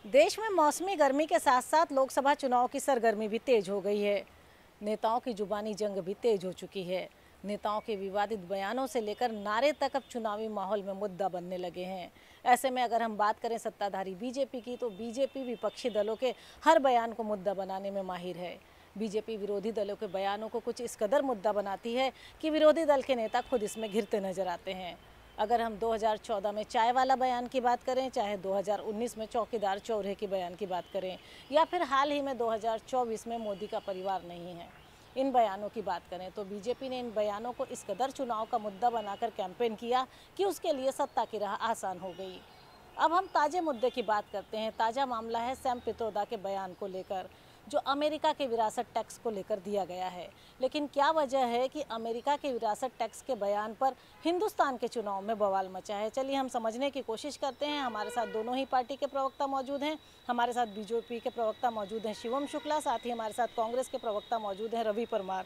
देश में मौसमी गर्मी के साथ साथ लोकसभा चुनाव की सरगर्मी भी तेज हो गई है। नेताओं की जुबानी जंग भी तेज हो चुकी है। नेताओं के विवादित बयानों से लेकर नारे तक अब चुनावी माहौल में मुद्दा बनने लगे हैं। ऐसे में अगर हम बात करें सत्ताधारी बीजेपी की, तो बीजेपी विपक्षी दलों के हर बयान को मुद्दा बनाने में माहिर है। बीजेपी विरोधी दलों के बयानों को कुछ इस कदर मुद्दा बनाती है कि विरोधी दल के नेता खुद इसमें घिरते नजर आते हैं। अगर हम 2014 में चाय वाला बयान की बात करें, चाहे 2019 में चौकीदार चौरे के बयान की बात करें, या फिर हाल ही में 2024 में मोदी का परिवार नहीं है, इन बयानों की बात करें, तो बीजेपी ने इन बयानों को इस कदर चुनाव का मुद्दा बनाकर कैंपेन किया कि उसके लिए सत्ता की राह आसान हो गई। अब हम ताज़े मुद्दे की बात करते हैं। ताज़ा मामला है सैम पित्रोदा के बयान को लेकर, जो अमेरिका के विरासत टैक्स को लेकर दिया गया है। लेकिन क्या वजह है कि अमेरिका के विरासत टैक्स के बयान पर हिंदुस्तान के चुनाव में बवाल मचा है? चलिए हम समझने की कोशिश करते हैं। हमारे साथ दोनों ही पार्टी के प्रवक्ता मौजूद हैं। हमारे साथ बीजेपी के प्रवक्ता मौजूद हैं शिवम शुक्ला, साथ ही हमारे साथ कांग्रेस के प्रवक्ता मौजूद हैं रवि परमार।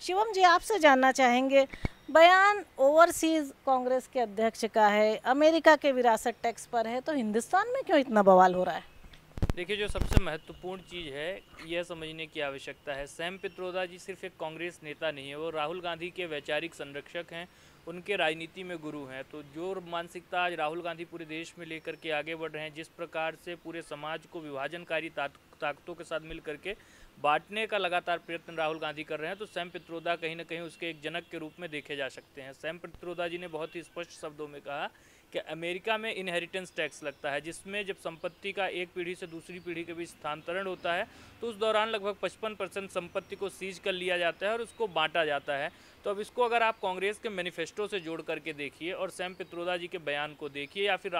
शिवम जी, आपसे जानना चाहेंगे, बयान ओवरसीज कांग्रेस के अध्यक्ष का है, अमेरिका के विरासत टैक्स पर है, तो हिंदुस्तान में क्यों इतना बवाल हो रहा है? देखिए, जो सबसे महत्वपूर्ण चीज़ है यह समझने की आवश्यकता है, सैम पित्रोदा जी सिर्फ एक कांग्रेस नेता नहीं है, वो राहुल गांधी के वैचारिक संरक्षक हैं, उनके राजनीति में गुरु हैं। तो जो मानसिकता आज राहुल गांधी पूरे देश में लेकर के आगे बढ़ रहे हैं, जिस प्रकार से पूरे समाज को विभाजनकारी ताकतों के साथ मिल करके बांटने का लगातार प्रयत्न राहुल गांधी कर रहे हैं, तो सैम पित्रोदा कहीं ना कहीं उसके एक जनक के रूप में देखे जा सकते हैं। सैम पित्रोदा जी ने बहुत ही स्पष्ट शब्दों में कहा कि अमेरिका में इनहेरिटेंस टैक्स लगता है, जिसमें जब संपत्ति का एक पीढ़ी से दूसरी पीढ़ी के बीच स्थानांतरण होता है तो उस दौरान लगभग 55% संपत्ति को सीज कर लिया जाता है और उसको बांटा जाता है। तो अब इसको अगर आप कांग्रेस के मैनिफेस्टो से जोड़ करके देखिए और सैम पित्रोदा जी के बयान को देखिए, या फिर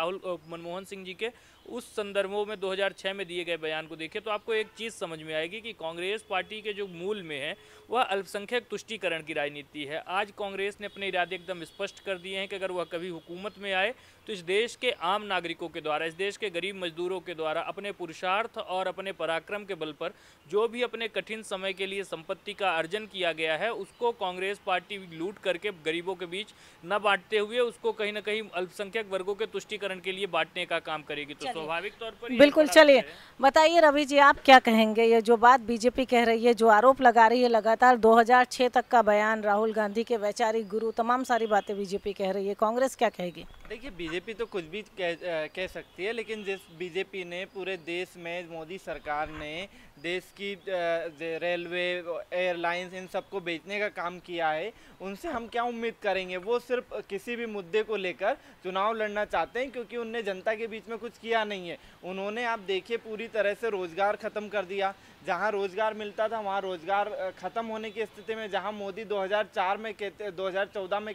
मनमोहन सिंह जी के उस संदर्भों में 2006 में दिए गए बयान को देखिए, तो आपको एक चीज़ समझ में आएगी कि कांग्रेस पार्टी के जो मूल में है वह अल्पसंख्यक तुष्टीकरण की राजनीति है। आज कांग्रेस ने अपने इरादे एकदम स्पष्ट कर दिए हैं कि अगर वह कभी हुकूमत में आए तो इस देश के आम नागरिकों के द्वारा, इस देश के गरीब मजदूरों के द्वारा अपने पुरुषार्थ और अपने पराक्रम के बल पर जो भी अपने कठिन समय के लिए संपत्ति का अर्जन किया गया है, उसको कांग्रेस पार्टी लूट करके गरीबों के बीच न बांटते हुए उसको कहीं ना कहीं अल्पसंख्यक वर्गों के तुष्टीकरण के लिए बांटने का काम करेगी। तो स्वाभाविक तौर पर बिल्कुल। चलिए बताइए रवि जी, आप क्या कहेंगे? ये जो बात बीजेपी कह रही है, जो आरोप लगा रही है, लगातार 2006 तक का बयान, राहुल गांधी के वैचारिक गुरु, तमाम सारी बातें बीजेपी कह रही है, कांग्रेस क्या कहेगी? देखिए, बीजेपी तो कुछ भी कह सकती है, लेकिन जिस बीजेपी ने पूरे देश में, मोदी सरकार ने देश की रेलवे, एयरलाइंस, इन सबको बेचने का काम किया है, उनसे हम क्या उम्मीद करेंगे? वो सिर्फ किसी भी मुद्दे को लेकर चुनाव लड़ना चाहते हैं, क्योंकि उनने जनता के बीच में कुछ किया नहीं है। उन्होंने, आप देखिए, पूरी तरह से रोजगार ख़त्म कर दिया। जहां रोजगार मिलता था वहां रोजगार ख़त्म होने की स्थिति में, जहां मोदी 2014 में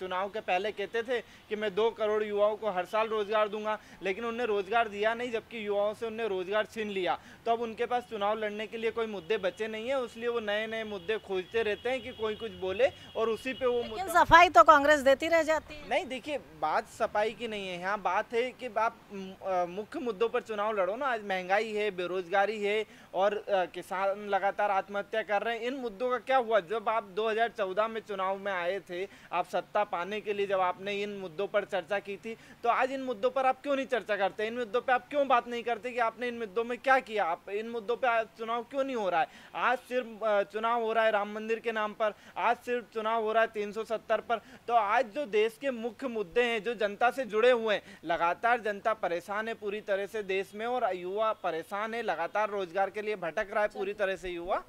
चुनाव के पहले कहते थे कि मैं 2 करोड़ युवाओं को हर साल रोजगार दूंगा, लेकिन उन्हें रोजगार दिया नहीं, जबकि युवाओं से उन्हें रोजगार छीन लिया। तो अब उनके पास चुनाव लड़ने के लिए कोई मुद्दे बचे नहीं है, इसलिए वो नए नए मुद्दे खोजते रहते हैं कि कोई कुछ बोले और उसी पे वो लेकिन सफाई तो कांग्रेस देती रह जाती है। नहीं, देखिए, बात सफाई की नहीं है, यहाँ बात है कि आप मुख्य मुद्दों पर चुनाव लड़ो ना। आज महंगाई है, बेरोजगारी है और किसान लगातार आत्महत्या कर रहे हैं। इन मुद्दों का क्या हुआ? जब आप 2014 में चुनाव में आए थे, आप सत्ता पाने के लिए, जब आपने इन मुद्दों पर चर्चा की थी, तो आज इन मुद्दों पर आप क्यों नहीं चर्चा करते? इन मुद्दों पे आप क्यों बात नहीं करते कि आपने इन मुद्दों में क्या किया? आप इन मुद्दों पे चुनाव क्यों नहीं हो रहा है? आज सिर्फ चुनाव हो रहा है राम मंदिर के नाम पर, आज सिर्फ चुनाव हो रहा है 370 पर। तो आज जो देश के मुख्य मुद्दे हैं, जो जनता से जुड़े हुए हैं, लगातार जनता परेशान है पूरी तरह से देश में, और युवा परेशान है, लगातार रोजगार के लिए भटक रहा है पूरी तरह से युवा।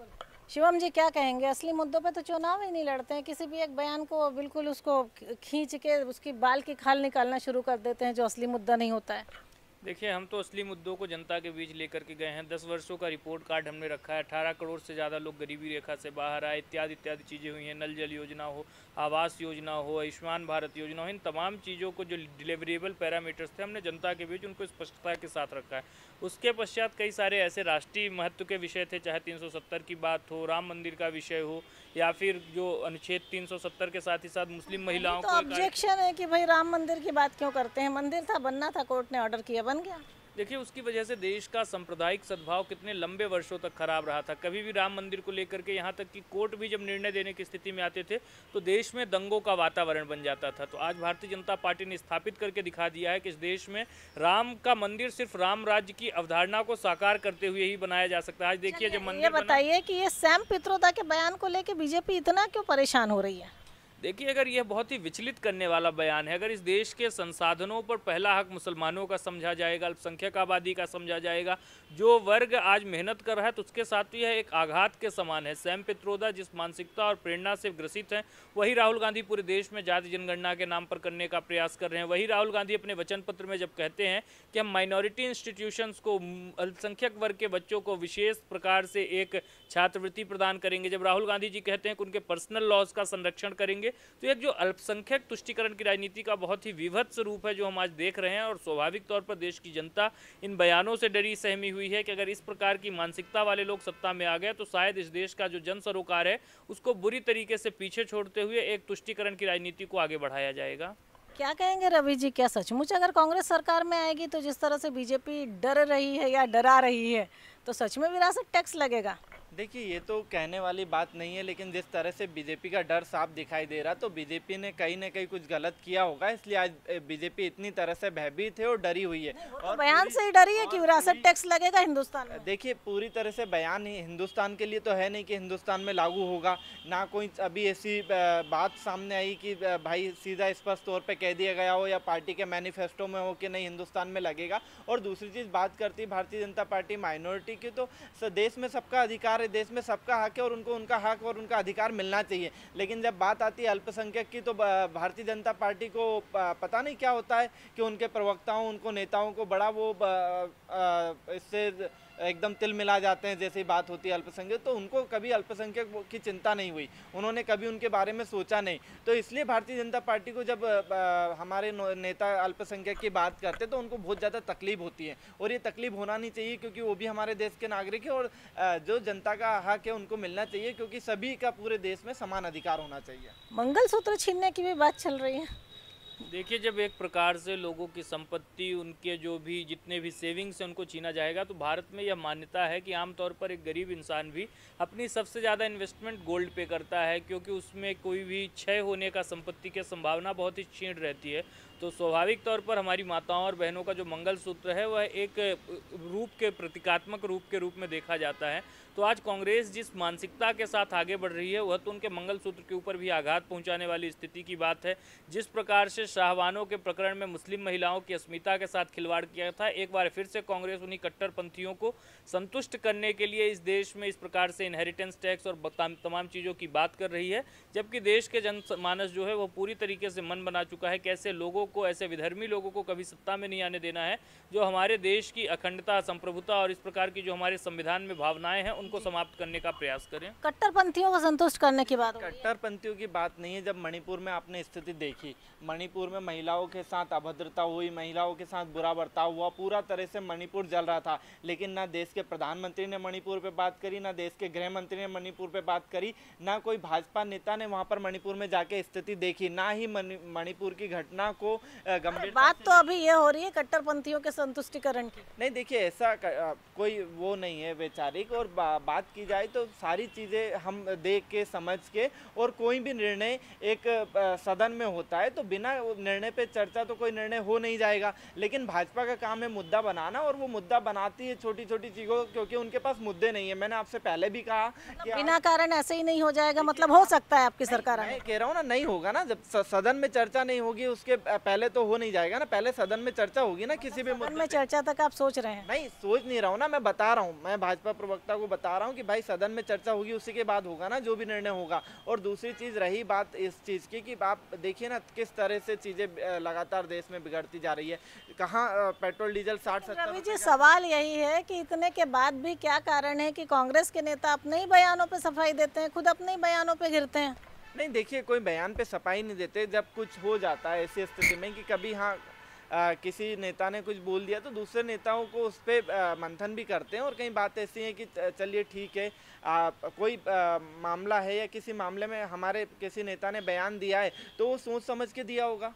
शिवम जी क्या कहेंगे? असली मुद्दों पे तो चुनाव ही नहीं लड़ते हैं, किसी भी एक बयान को बिल्कुल उसको खींच के उसकी बाल की खाल निकालना शुरू कर देते हैं, जो असली मुद्दा नहीं होता है। देखिए, हम तो असली मुद्दों को जनता के बीच लेकर के गए हैं। 10 वर्षों का रिपोर्ट कार्ड हमने रखा है, 18 करोड़ से ज़्यादा लोग गरीबी रेखा से बाहर आए, इत्यादि इत्यादि चीज़ें हुई हैं। नल जल योजना हो, आवास योजना हो, आयुष्मान भारत योजना हो, इन तमाम चीज़ों को जो डिलीवरेबल पैरामीटर्स थे, हमने जनता के बीच उनको स्पष्टता के साथ रखा है। उसके पश्चात कई सारे ऐसे राष्ट्रीय महत्व के विषय थे, चाहे 370 की बात हो, राम मंदिर का विषय हो, या फिर जो अनुच्छेद 370 के साथ ही साथ मुस्लिम महिलाओं तो ऑब्जेक्शन है कि भाई राम मंदिर की बात क्यों करते हैं? मंदिर था, बनना था, कोर्ट ने ऑर्डर किया, बन गया। देखिए, उसकी वजह से देश का सांप्रदायिक सद्भाव कितने लंबे वर्षों तक खराब रहा था। कभी भी राम मंदिर को लेकर के, यहाँ तक कि कोर्ट भी जब निर्णय देने की स्थिति में आते थे तो देश में दंगों का वातावरण बन जाता था। तो आज भारतीय जनता पार्टी ने स्थापित करके दिखा दिया है कि इस देश में राम का मंदिर सिर्फ राम राज्य की अवधारणा को साकार करते हुए ही बनाया जा सकता है। आज देखिए, जब ये मंदिर बताइए कि ये सैम पित्रोदा के बयान को लेकर बीजेपी इतना क्यों परेशान हो रही है? देखिए, अगर यह बहुत ही विचलित करने वाला बयान है, अगर इस देश के संसाधनों पर पहला हक मुसलमानों का समझा जाएगा, अल्पसंख्यक आबादी का समझा जाएगा, जो वर्ग आज मेहनत कर रहा है, तो उसके साथ तो यह एक आघात के समान है। सैम पित्रोदा जिस मानसिकता और प्रेरणा से ग्रसित हैं, वही राहुल गांधी पूरे देश में जाति जनगणना के नाम पर करने का प्रयास कर रहे हैं। वही राहुल गांधी अपने वचन पत्र में जब कहते हैं कि हम माइनॉरिटी इंस्टीट्यूशंस को, अल्पसंख्यक वर्ग के बच्चों को विशेष प्रकार से एक छात्रवृत्ति प्रदान करेंगे, जब राहुल गांधी जी कहते हैं कि उनके पर्सनल लॉज का संरक्षण करेंगे, तो एक जो अल्पसंख्यक तुष्टीकरण की राजनीति का बहुत ही विभत्स रूप है जो हम आज देख रहे हैं। और स्वाभाविक तौर पर देश की जनता इन बयानों से डरी सहमी हुई है कि अगर इस प्रकार की मानसिकता वाले लोग सत्ता में आ गए तो शायद इस देश का जो जन सरोकार है उसको बुरी तरीके से पीछे छोड़ते हुए एक तुष्टीकरण की राजनीति को आगे बढ़ाया जाएगा। क्या कहेंगे रवि जी, क्या सचमुच अगर कांग्रेस सरकार में आएगी तो जिस तरह से बीजेपी डर रही है या डरा रही है, तो सच में विरासत टैक्स लगेगा? देखिए, ये तो कहने वाली बात नहीं है, लेकिन जिस तरह से बीजेपी का डर साफ दिखाई दे रहा, तो बीजेपी ने कहीं ना कहीं कुछ गलत किया होगा, इसलिए आज बीजेपी इतनी तरह से भयभीत है और डरी हुई है। और बयान से ही डरी है कि विरासत टैक्स लगेगा हिंदुस्तान में। देखिए, पूरी तरह से बयान ही हिंदुस्तान के लिए तो है नहीं कि हिंदुस्तान में लागू होगा, ना कोई अभी ऐसी बात सामने आई कि भाई सीधा स्पष्ट तौर पर कह दिया गया हो या पार्टी के मैनिफेस्टो में हो कि नहीं हिंदुस्तान में लगेगा। और दूसरी चीज़, बात करती भारतीय जनता पार्टी माइनॉरिटी की, तो देश में सबका अधिकार है, देश में सबका हक है और उनको उनका हक और उनका अधिकार मिलना चाहिए। लेकिन जब बात आती है अल्पसंख्यक की, तो भारतीय जनता पार्टी को पता नहीं क्या होता है कि उनके प्रवक्ताओं, उनको नेताओं को बड़ा वो इससे एकदम तिल मिला जाते हैं जैसे बात होती है अल्पसंख्यक, तो उनको कभी अल्पसंख्यक की चिंता नहीं हुई, उन्होंने कभी उनके बारे में सोचा नहीं। तो इसलिए भारतीय जनता पार्टी को जब हमारे नेता अल्पसंख्यक की बात करते तो उनको बहुत ज़्यादा तकलीफ होती है, और ये तकलीफ होना नहीं चाहिए क्योंकि वो भी हमारे देश के नागरिक हैं और जो जनता का हक है उनको मिलना चाहिए, क्योंकि सभी का पूरे देश में समान अधिकार होना चाहिए। मंगलसूत्र छीनने की भी बात चल रही है। देखिए, जब एक प्रकार से लोगों की संपत्ति, उनके जो भी जितने भी सेविंग्स हैं उनको छीना जाएगा, तो भारत में यह मान्यता है कि आमतौर पर एक गरीब इंसान भी अपनी सबसे ज़्यादा इन्वेस्टमेंट गोल्ड पे करता है, क्योंकि उसमें कोई भी क्षय होने का संपत्ति की संभावना बहुत ही क्षीण रहती है। तो स्वाभाविक तौर पर हमारी माताओं और बहनों का जो मंगलसूत्र है वह एक रूप के, प्रतीकात्मक रूप के रूप में देखा जाता है। तो आज कांग्रेस जिस मानसिकता के साथ आगे बढ़ रही है वह तो उनके मंगलसूत्र के ऊपर भी आघात पहुंचाने वाली स्थिति की बात है। जिस प्रकार से शाहबानों के प्रकरण में मुस्लिम महिलाओं की अस्मिता के साथ खिलवाड़ किया था, एक बार फिर से कांग्रेस उन्हीं कट्टरपंथियों को संतुष्ट करने के लिए इस देश में इस प्रकार से इनहेरिटेंस टैक्स और तमाम चीज़ों की बात कर रही है, जबकि देश के जनमानस जो है वो पूरी तरीके से मन बना चुका है कि ऐसे लोगों को, ऐसे विधर्मी लोगों को कभी सत्ता में नहीं आने देना है, जो हमारे देश की अखंडता, संप्रभुता और इस प्रकार की जो हमारे संविधान में भावनाएं हैं उनको समाप्त करने का प्रयास करें। कट्टरपंथियों को संतुष्ट करने की बात, कट्टरपंथियों की बात नहीं है। जब मणिपुर में आपने स्थिति देखी, मणिपुर में महिलाओं के साथ अभद्रता हुई, महिलाओं के साथ बुरा बर्ताव हुआ, पूरा तरह से मणिपुर जल रहा था, लेकिन ना देश के प्रधानमंत्री ने मणिपुर पे बात करी, ना देश के गृह मंत्री ने मणिपुर पे बात करी, ना कोई भाजपा नेता ने वहां पर मणिपुर में जाके स्थिति देखी, ना ही मणिपुर की घटना को गंभीर। बात तो अभी ये हो रही है कट्टरपंथियों के संतुष्टिकरण की। नहीं, देखिए ऐसा कोई वो नहीं है वैचारिक, और बात की जाए तो सारी चीज़ें हम देख के समझ के, और कोई भी निर्णय एक सदन में होता है तो बिना निर्णय पे चर्चा तो कोई निर्णय हो नहीं जाएगा। लेकिन भाजपा का काम है मुद्दा बनाना, और वो मुद्दा बनाती है छोटी छोटी चीज़ों, क्योंकि उनके पास मुद्दे नहीं है। मैंने आपसे पहले भी कहा कि बिना कारण ऐसे ही नहीं हो जाएगा, मतलब हो सकता है आपकी सरकार। मैं कह रहा हूँ ना, नहीं होगा ना, जब सदन में चर्चा नहीं होगी उसके पहले तो हो नहीं जाएगा ना, पहले सदन में चर्चा होगी ना किसी भी मुद्दे में। चर्चा तक आप सोच रहे हैं? नहीं, सोच नहीं रहा हूँ ना, मैं बता रहा हूँ, मैं भाजपा प्रवक्ता को बता रहा हूँ कि भाई सदन में चर्चा होगी, उसी के बाद होगा ना जो भी निर्णय होगा। और दूसरी चीज़ रही बात इस चीज़ की कि आप देखिए ना किस तरह से चीज़ें लगातार देश में बिगड़ती जा रही है। कहाँ पेट्रोल डीजल 60-70। रवि जी, सवाल यही है कि इतने के बाद भी क्या कारण है कि कांग्रेस के नेता अपने ही बयानों पे सफाई देते हैं, खुद अपने ही बयानों पे गिरते हैं? नहीं, देखिए, कोई बयान पे सफाई नहीं देते। जब कुछ हो जाता है ऐसी स्थिति में कि कभी हाँ किसी नेता ने कुछ बोल दिया तो दूसरे नेताओं को उस पर मंथन भी करते हैं, और कई बात ऐसी है कि चलिए ठीक है, कोई मामला है या किसी मामले में हमारे किसी नेता ने बयान दिया है तो वो सोच समझ के दिया होगा।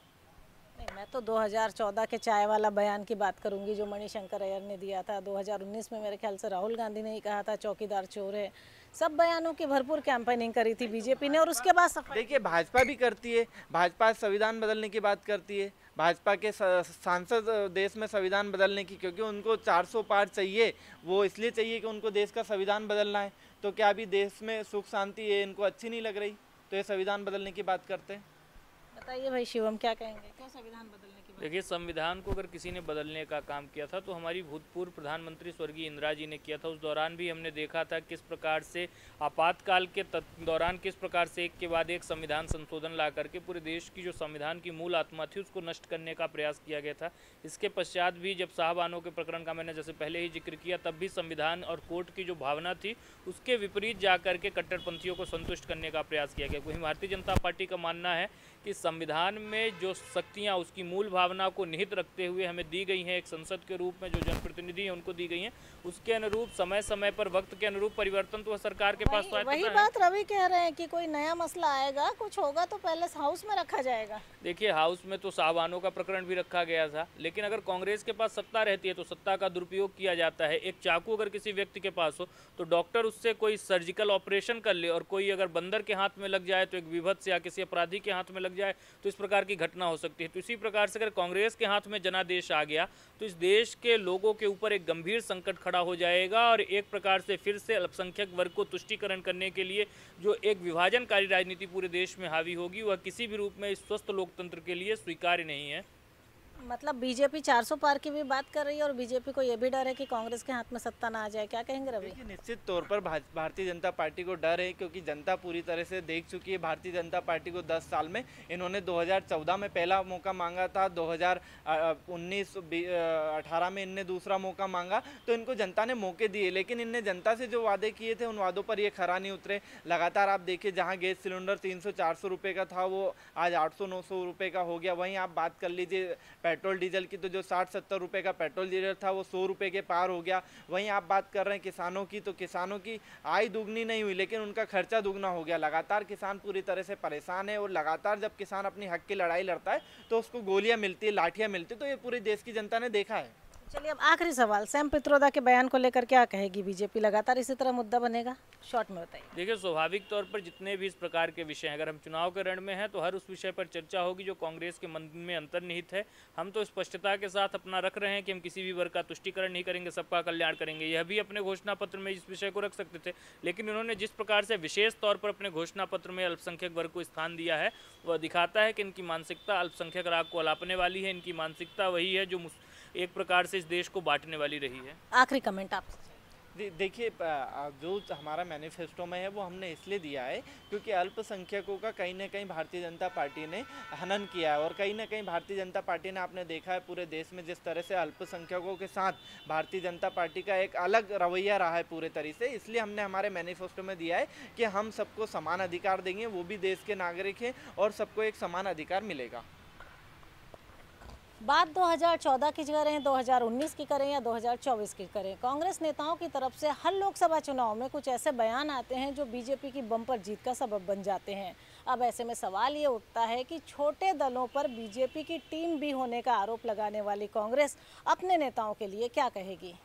मैं तो 2014 के चाय वाला बयान की बात करूंगी जो मणिशंकर अय्यर ने दिया था। 2019 में मेरे ख्याल से राहुल गांधी ने ही कहा था चौकीदार चोर है। सब बयानों की भरपूर कैंपेनिंग करी थी बीजेपी ने और उसके बाद सफाई। देखिए, भाजपा भी करती है, भाजपा संविधान बदलने की बात करती है, भाजपा के सांसद देश में संविधान बदलने की, क्योंकि उनको 400 पार चाहिए, वो इसलिए चाहिए कि उनको देश का संविधान बदलना है। तो क्या अभी देश में सुख शांति है इनको अच्छी नहीं लग रही तो ये संविधान बदलने की बात करते हैं? बताइए भाई शिवम, क्या कहेंगे, क्यों संविधान बदलने की बात? देखिए, संविधान को अगर किसी ने बदलने का काम किया था तो हमारी भूतपूर्व प्रधानमंत्री स्वर्गीय इंदिरा जी ने किया था। उस दौरान भी हमने देखा था किस प्रकार से आपातकाल के दौरान किस प्रकार से एक के बाद एक संविधान संशोधन ला करके पूरे देश की जो संविधान की मूल आत्मा थी उसको नष्ट करने का प्रयास किया गया था। इसके पश्चात भी जब साहबानों के प्रकरण का मैंने जैसे पहले ही जिक्र किया, तब भी संविधान और कोर्ट की जो भावना थी उसके विपरीत जा करके कट्टरपंथियों को संतुष्ट करने का प्रयास किया गया। वहीं भारतीय जनता पार्टी का मानना है कि संविधान में जो शक्तियां उसकी मूल भावना को निहित रखते हुए हमें दी गई हैं, एक संसद के रूप में जो जनप्रतिनिधि हैं उनको दी गई हैं, उसके अनुरूप समय समय पर वक्त के अनुरूप परिवर्तन तो सरकार के पास वही बात रवि कह रहे हैं कि कोई नया मसला आएगा, कुछ होगा तो पहले हाउस में रखा जाएगा। देखिए, हाउस में तो साहबानों का प्रकरण भी रखा गया था, लेकिन अगर कांग्रेस के पास सत्ता रहती है तो सत्ता का दुरुपयोग किया जाता है। एक चाकू अगर किसी व्यक्ति के पास हो तो डॉक्टर उससे कोई सर्जिकल ऑपरेशन कर ले, और कोई अगर बंदर के हाथ में लग जाए तो एक विभत्स या किसी अपराधी के हाथ में लग जाए तो इस प्रकार की घटना हो सकती है। तो इसी प्रकार से अगर कांग्रेस के हाथ में जनादेश आ गया तो इस देश के लोगों के ऊपर एक गंभीर संकट खड़ा हो जाएगा, और एक प्रकार से फिर से अल्पसंख्यक वर्ग को तुष्टीकरण करने के लिए जो एक विभाजनकारी राजनीति पूरे देश में हावी होगी वह किसी भी रूप में इस स्वस्थ लोकतंत्र के लिए स्वीकार्य नहीं है। मतलब बीजेपी 400 पार की भी बात कर रही है और बीजेपी को यह भी डर है कि कांग्रेस के हाथ में सत्ता ना आ जाए। क्या कहेंगे रवि? देखिए, निश्चित तौर पर भारतीय जनता पार्टी को डर है, क्योंकि जनता पूरी तरह से देख चुकी है भारतीय जनता पार्टी को। 10 साल में इन्होंने 2014 में पहला मौका मांगा था, 2019-18 में इनने दूसरा मौका मांगा, तो इनको जनता ने मौके दिए, लेकिन इनने जनता से जो वादे किए थे उन वादों पर ये खरा नहीं उतरे। लगातार आप देखिए, जहाँ गैस सिलेंडर 300-400 रुपये का था वो आज 800-900 रुपये का हो गया। वहीं आप बात कर लीजिए पेट्रोल डीजल की, तो जो 60-70 रुपये का पेट्रोल डीजल था वो 100 रुपये के पार हो गया। वहीं आप बात कर रहे हैं किसानों की, तो किसानों की आय दुगनी नहीं हुई लेकिन उनका खर्चा दुगना हो गया। लगातार किसान पूरी तरह से परेशान है, और लगातार जब किसान अपनी हक की लड़ाई लड़ता है तो उसको गोलियां मिलती है, लाठियां मिलती है, तो ये पूरे देश की जनता ने देखा है। चलिए, अब आखिरी सवाल, सैम पित्रोदा के बयान को लेकर क्या कहेगी बीजेपी? लगातार इसी तरह मुद्दा बनेगा? शॉर्ट में बताइए। देखिए, स्वाभाविक तौर पर जितने भी इस प्रकार के विषय हैं, अगर हम चुनाव के रण में हैं तो हर उस विषय पर चर्चा होगी जो कांग्रेस के मन में अंतर्निहित है। हम तो स्पष्टता के साथ अपना रख रहे हैं कि हम किसी भी वर्ग का तुष्टीकरण नहीं करेंगे, सबका कल्याण करेंगे। यह भी अपने घोषणा पत्र में इस विषय को रख सकते थे, लेकिन उन्होंने जिस प्रकार से विशेष तौर पर अपने घोषणा पत्र में अल्पसंख्यक वर्ग को स्थान दिया है वह दिखाता है कि इनकी मानसिकता अल्पसंख्यक राग को अलापने वाली है। इनकी मानसिकता वही है जो एक प्रकार से इस देश को बांटने वाली रही है। आखिरी कमेंट आप। देखिए, जो हमारा मैनिफेस्टो में है वो हमने इसलिए दिया है क्योंकि अल्पसंख्यकों का कहीं ना कहीं भारतीय जनता पार्टी ने हनन किया है, और कहीं ना कहीं भारतीय जनता पार्टी ने, आपने देखा है पूरे देश में जिस तरह से अल्पसंख्यकों के साथ भारतीय जनता पार्टी का एक अलग रवैया रहा है पूरे तरह से। इसलिए हमने हमारे मैनिफेस्टो में दिया है कि हम सबको समान अधिकार देंगे, वो भी देश के नागरिक हैं, और सबको एक समान अधिकार मिलेगा। बात 2014 की करें, 2019 की करें या 2024 की करें, कांग्रेस नेताओं की तरफ से हर लोकसभा चुनाव में कुछ ऐसे बयान आते हैं जो बीजेपी की बम्पर जीत का सबब बन जाते हैं। अब ऐसे में सवाल ये उठता है कि छोटे दलों पर बीजेपी की टीम भी होने का आरोप लगाने वाली कांग्रेस अपने नेताओं के लिए क्या कहेगी?